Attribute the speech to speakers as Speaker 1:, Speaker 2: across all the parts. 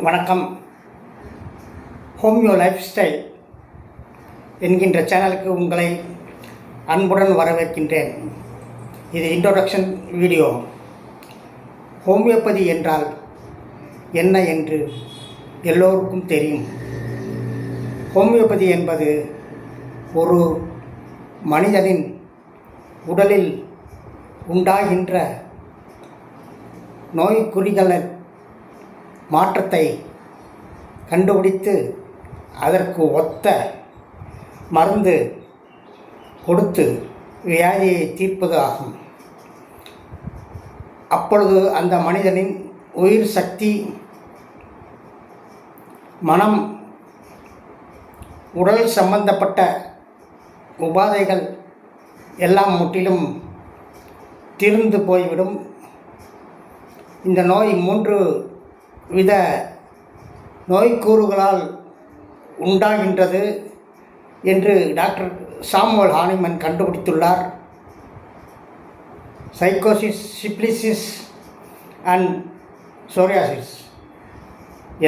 Speaker 1: வணக்கம். Homeo life style என்கின்ற சேனலுக்கு உங்களை அன்புடன் வரவேற்கின்றேன். இது இன்ட்ரோடக்ஷன் வீடியோ. ஹோமியோபதி என்றால் என்ன என்று எல்லோருக்கும் தெரியும். ஹோமியோபதி என்பது ஒரு மனிதனின் உடலில் உண்டாகின்ற நோய்க்குறிகளை மாற்றத்தை கண்டுபிடித்து அதற்கு ஒத்த மருந்து கொடுத்து வியாதியை தீர்ப்பது ஆகும். அப்பொழுது அந்த மனிதனின் உயிர் சக்தி, மனம், உடல் சம்பந்தப்பட்ட உபாதைகள் எல்லாம் முற்றிலும் தீர்ந்து போய்விடும். இந்த நோய் 3 வித நோய்க்கூறுகளால் உண்டாகின்றது என்று டாக்டர் சாமுவல் ஹானிமன் கண்டுபிடித்துள்ளார். Sycosis, syphilis and psoriasis.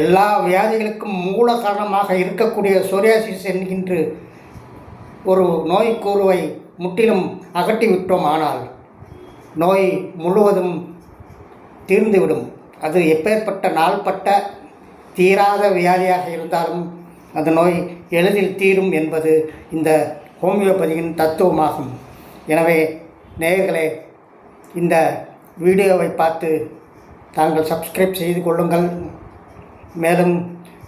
Speaker 1: எல்லா வியாதிகளுக்கும் மூல காரணமாக இருக்கக்கூடிய சோரியாசிஸ் என்கின்ற ஒரு நோய்க்கூறுவை முற்றிலும் அகற்றிவிட்டோம். ஆனால் நோய் முழுவதும் தீர்ந்துவிடும். அது எப்பேற்பட்ட நாள்பட்ட தீராத வியாதியாக இருந்தாலும் அந்த நோய் எளிதில் தீரும் என்பது இந்த ஹோமியோபதியின் தத்துவமாகும். எனவே நேயர்களே, இந்த வீடியோவை பார்த்து தாங்கள் சப்ஸ்கிரைப் செய்து கொள்ளுங்கள். மேலும்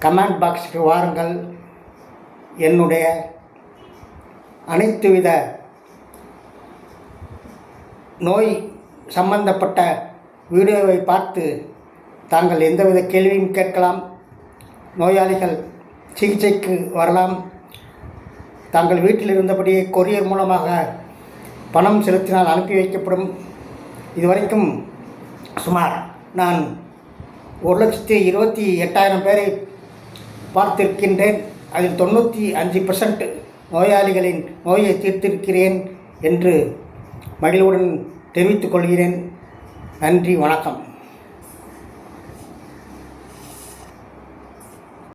Speaker 1: கமெண்ட் பாக்ஸுக்கு வாருங்கள். என்னுடைய அனைத்து வித நோய் சம்பந்தப்பட்ட வீடியோவை பார்த்து தாங்கள் எந்தவித கேள்வியும் கேட்கலாம். நோயாளிகள் சிகிச்சைக்கு வரலாம். தாங்கள் வீட்டில் இருந்தபடியே கொரியர் மூலமாக பணம் செலுத்தினால் அனுப்பி வைக்கப்படும். இதுவரைக்கும் சுமார் நான் 1,28,000 பேரை பார்த்திருக்கின்றேன். அதில் 95% நோயாளிகளின் நோயை தீர்த்திருக்கிறேன் என்று மகிழ்வுடன் தெரிவித்துக் கொள்கிறேன். நன்றி, வணக்கம்.